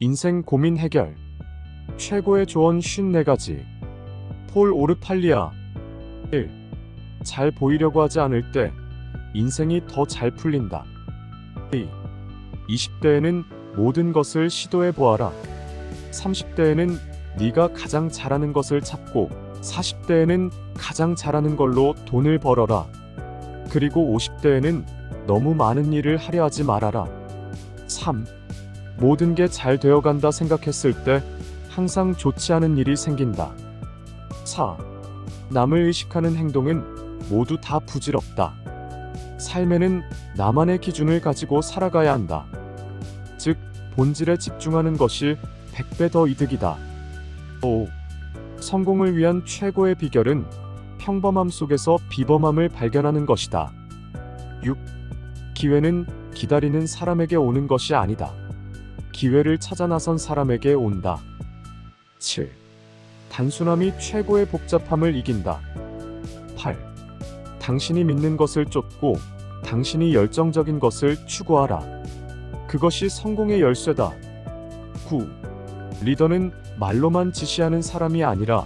인생 고민 해결. 최고의 조언 54가지. 폴 오르팔리아. 1. 잘 보이려고 하지 않을 때 인생이 더 잘 풀린다. 2. 20대에는 모든 것을 시도해 보아라. 30대에는 네가 가장 잘하는 것을 찾고 40대에는 가장 잘하는 걸로 돈을 벌어라. 그리고 50대에는 너무 많은 일을 하려 하지 말아라. 3. 모든 게 잘 되어간다 생각했을 때 항상 좋지 않은 일이 생긴다. 4. 남을 의식하는 행동은 모두 다 부질없다. 삶에는 나만의 기준을 가지고 살아가야 한다. 즉, 본질에 집중하는 것이 100배 더 이득이다. 5. 성공을 위한 최고의 비결은 평범함 속에서 비범함을 발견하는 것이다. 6. 기회는 기다리는 사람에게 오는 것이 아니다. 기회를 찾아 나선 사람에게 온다. 7. 단순함이 최고의 복잡함을 이긴다. 8. 당신이 믿는 것을 쫓고 당신이 열정적인 것을 추구하라. 그것이 성공의 열쇠다. 9. 리더는 말로만 지시하는 사람이 아니라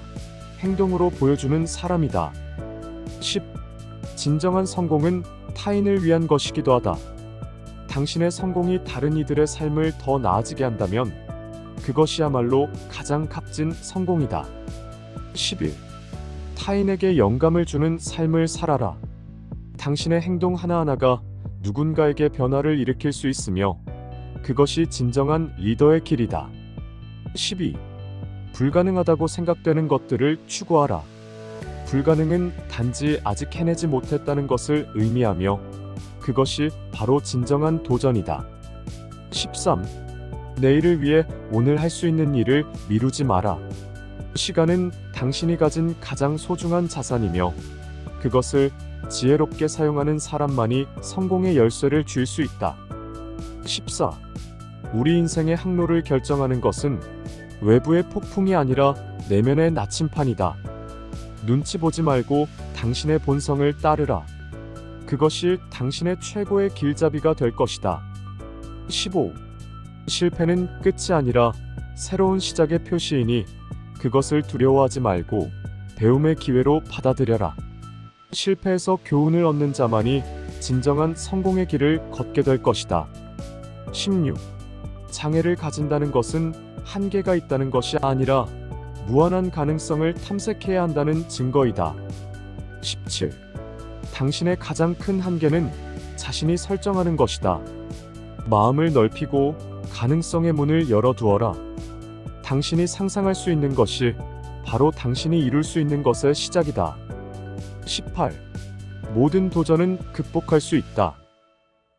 행동으로 보여주는 사람이다. 10. 진정한 성공은 타인을 위한 것이기도 하다. 당신의 성공이 다른 이들의 삶을 더 나아지게 한다면 그것이야말로 가장 값진 성공이다. 11. 타인에게 영감을 주는 삶을 살아라. 당신의 행동 하나하나가 누군가에게 변화를 일으킬 수 있으며 그것이 진정한 리더의 길이다. 12. 불가능하다고 생각되는 것들을 추구하라. 불가능은 단지 아직 해내지 못했다는 것을 의미하며 그것이 바로 진정한 도전이다. 13. 내일을 위해 오늘 할 수 있는 일을 미루지 마라. 시간은 당신이 가진 가장 소중한 자산이며 그것을 지혜롭게 사용하는 사람만이 성공의 열쇠를 쥘 수 있다. 14. 우리 인생의 항로를 결정하는 것은 외부의 폭풍이 아니라 내면의 나침판이다. 눈치 보지 말고 당신의 본성을 따르라. 그것이 당신의 최고의 길잡이가 될 것이다. 15. 실패는 끝이 아니라 새로운 시작의 표시이니 그것을 두려워하지 말고 배움의 기회로 받아들여라. 실패에서 교훈을 얻는 자만이 진정한 성공의 길을 걷게 될 것이다. 16. 장애를 가진다는 것은 한계가 있다는 것이 아니라 무한한 가능성을 탐색해야 한다는 증거이다. 17. 당신의 가장 큰 한계는 자신이 설정하는 것이다. 마음을 넓히고 가능성의 문을 열어두어라. 당신이 상상할 수 있는 것이 바로 당신이 이룰 수 있는 것의 시작이다. 18. 모든 도전은 극복할 수 있다.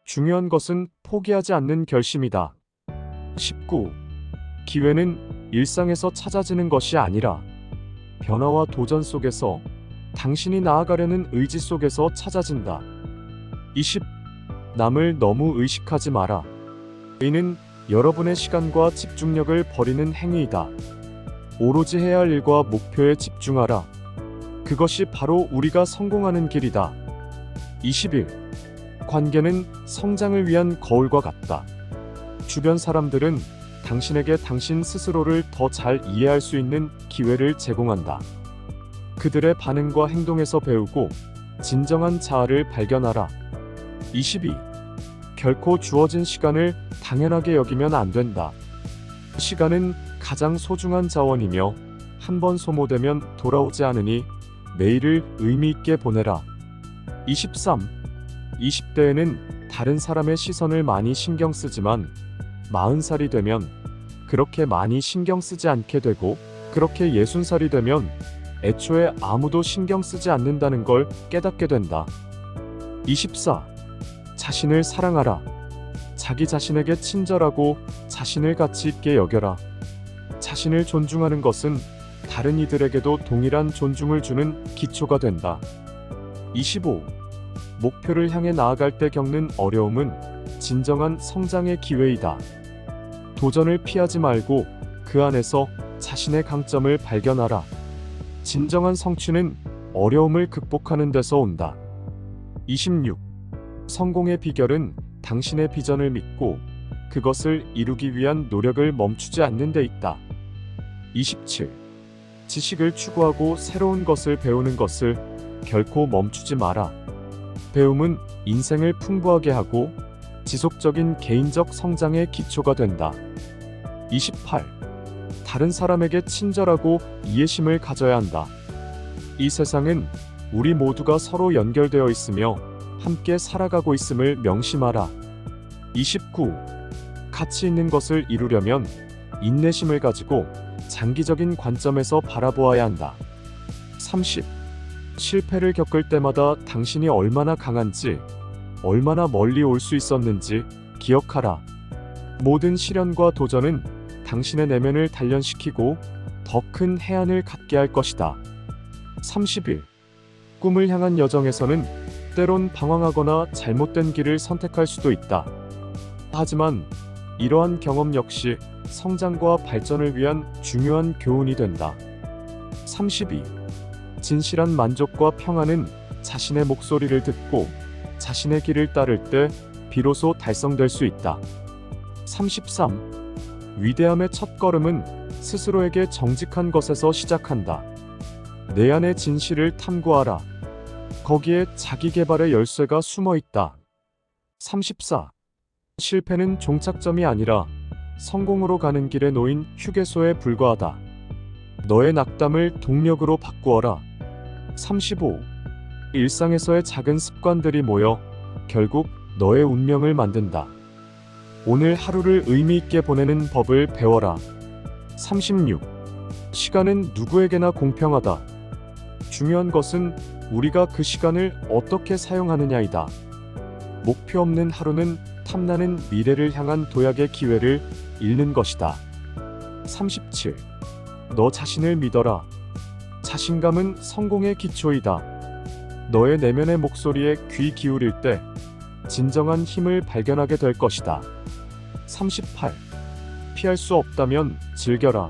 중요한 것은 포기하지 않는 결심이다. 19. 기회는 일상에서 찾아지는 것이 아니라 변화와 도전 속에서 당신이 나아가려는 의지 속에서 찾아진다. 20. 남을 너무 의식하지 마라. 의는 여러분의 시간과 집중력을 버리는 행위이다. 오로지 해야 할 일과 목표에 집중하라. 그것이 바로 우리가 성공하는 길이다. 21. 관계는 성장을 위한 거울과 같다. 주변 사람들은 당신에게 당신 스스로를 더 잘 이해할 수 있는 기회를 제공한다. 그들의 반응과 행동에서 배우고 진정한 자아를 발견하라. 22. 결코 주어진 시간을 당연하게 여기면 안 된다. 시간은 가장 소중한 자원이며 한 번 소모되면 돌아오지 않으니 매일을 의미 있게 보내라. 23. 20대에는 다른 사람의 시선을 많이 신경 쓰지만 40살이 되면 그렇게 많이 신경 쓰지 않게 되고 그렇게 60살이 되면 애초에 아무도 신경 쓰지 않는다는 걸 깨닫게 된다. 24. 자신을 사랑하라. 자기 자신에게 친절하고 자신을 가치 있게 여겨라. 자신을 존중하는 것은 다른 이들에게도 동일한 존중을 주는 기초가 된다. 25. 목표를 향해 나아갈 때 겪는 어려움은 진정한 성장의 기회이다. 도전을 피하지 말고 그 안에서 자신의 강점을 발견하라. 진정한 성취는 어려움을 극복하는 데서 온다. 26. 성공의 비결은 당신의 비전을 믿고 그것을 이루기 위한 노력을 멈추지 않는 데 있다. 27. 지식을 추구하고 새로운 것을 배우는 것을 결코 멈추지 마라. 배움은 인생을 풍부하게 하고 지속적인 개인적 성장의 기초가 된다. 28. 다른 사람에게 친절하고 이해심을 가져야 한다. 이 세상은 우리 모두가 서로 연결되어 있으며 함께 살아가고 있음을 명심하라. 29. 가치 있는 것을 이루려면 인내심을 가지고 장기적인 관점에서 바라보아야 한다. 30. 실패를 겪을 때마다 당신이 얼마나 강한지, 얼마나 멀리 올 수 있었는지 기억하라. 모든 시련과 도전은 당신의 내면을 단련시키고 더 큰 해안을 갖게 할 것이다. 31. 꿈을 향한 여정에서는 때론 방황하거나 잘못된 길을 선택할 수도 있다. 하지만 이러한 경험 역시 성장과 발전을 위한 중요한 교훈이 된다. 32. 진실한 만족과 평안은 자신의 목소리를 듣고 자신의 길을 따를 때 비로소 달성될 수 있다. 33. 위대함의 첫걸음은 스스로에게 정직한 것에서 시작한다. 내 안의 진실을 탐구하라. 거기에 자기 개발의 열쇠가 숨어 있다. 34. 실패는 종착점이 아니라 성공으로 가는 길에 놓인 휴게소에 불과하다. 너의 낙담을 동력으로 바꾸어라. 35. 일상에서의 작은 습관들이 모여 결국 너의 운명을 만든다. 오늘 하루를 의미 있게 보내는 법을 배워라. 36. 시간은 누구에게나 공평하다. 중요한 것은 우리가 그 시간을 어떻게 사용하느냐이다. 목표 없는 하루는 탐나는 미래를 향한 도약의 기회를 잃는 것이다. 37. 너 자신을 믿어라. 자신감은 성공의 기초이다. 너의 내면의 목소리에 귀 기울일 때 진정한 힘을 발견하게 될 것이다. 38. 피할 수 없다면 즐겨라.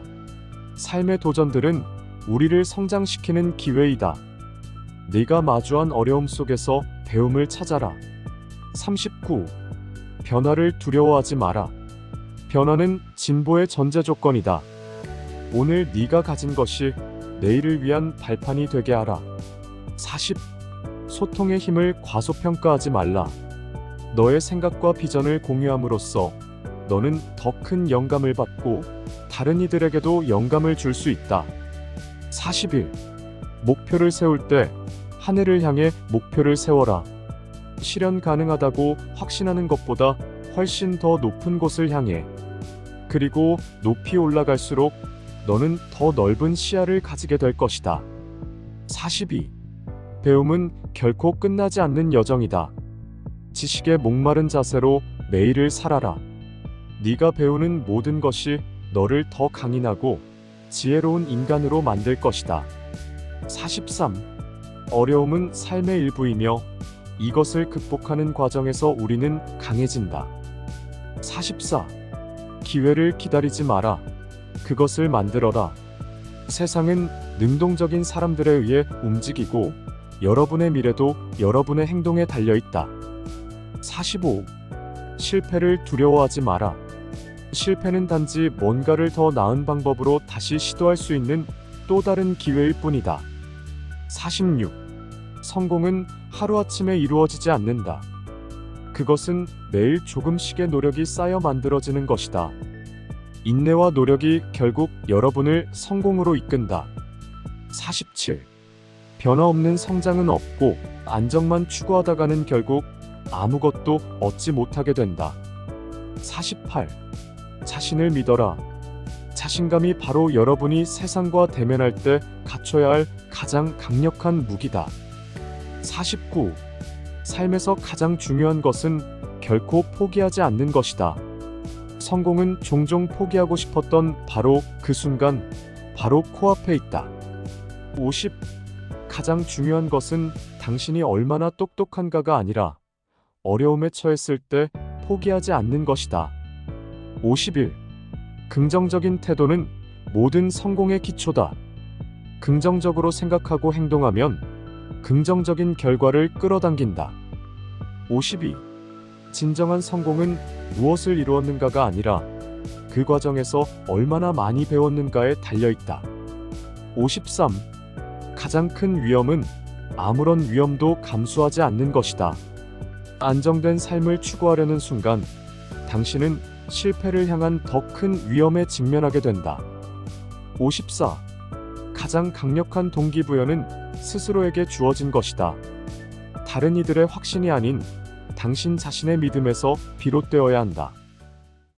삶의 도전들은 우리를 성장시키는 기회이다. 네가 마주한 어려움 속에서 배움을 찾아라. 39. 변화를 두려워하지 마라. 변화는 진보의 전제 조건이다. 오늘 네가 가진 것이 내일을 위한 발판이 되게 하라. 40. 소통의 힘을 과소평가하지 말라. 너의 생각과 비전을 공유함으로써 너는 더 큰 영감을 받고 다른 이들에게도 영감을 줄 수 있다. 41. 목표를 세울 때 하늘을 향해 목표를 세워라. 실현 가능하다고 확신하는 것보다 훨씬 더 높은 곳을 향해. 그리고 높이 올라갈수록 너는 더 넓은 시야를 가지게 될 것이다. 42. 배움은 결코 끝나지 않는 여정이다. 지식에 목마른 자세로 매일을 살아라. 네가 배우는 모든 것이 너를 더 강인하고 지혜로운 인간으로 만들 것이다. 43. 어려움은 삶의 일부이며 이것을 극복하는 과정에서 우리는 강해진다. 44. 기회를 기다리지 마라. 그것을 만들어라. 세상은 능동적인 사람들에 의해 움직이고 여러분의 미래도 여러분의 행동에 달려있다. 45. 실패를 두려워하지 마라. 실패는 단지 뭔가를 더 나은 방법으로 다시 시도할 수 있는 또 다른 기회일 뿐이다. 46. 성공은 하루아침에 이루어지지 않는다. 그것은 매일 조금씩의 노력이 쌓여 만들어지는 것이다. 인내와 노력이 결국 여러분을 성공으로 이끈다. 47. 변화 없는 성장은 없고 안정만 추구하다가는 결국 아무것도 얻지 못하게 된다. 48. 자신을 믿어라. 자신감이 바로 여러분이 세상과 대면할 때 갖춰야 할 가장 강력한 무기다. 49. 삶에서 가장 중요한 것은 결코 포기하지 않는 것이다. 성공은 종종 포기하고 싶었던 바로 그 순간, 바로 코앞에 있다. 50. 가장 중요한 것은 당신이 얼마나 똑똑한가가 아니라 어려움에 처했을 때 포기하지 않는 것이다. 51. 긍정적인 태도는 모든 성공의 기초다. 긍정적으로 생각하고 행동하면 긍정적인 결과를 끌어당긴다. 52. 진정한 성공은 무엇을 이루었는가가 아니라 그 과정에서 얼마나 많이 배웠는가에 달려있다. 53. 가장 큰 위험은 아무런 위험도 감수하지 않는 것이다. 안정된 삶을 추구하려는 순간 당신은 실패를 향한 더 큰 위험에 직면하게 된다. 54. 가장 강력한 동기부여는 스스로에게 주어진 것이다. 다른 이들의 확신이 아닌 당신 자신의 믿음에서 비롯되어야 한다.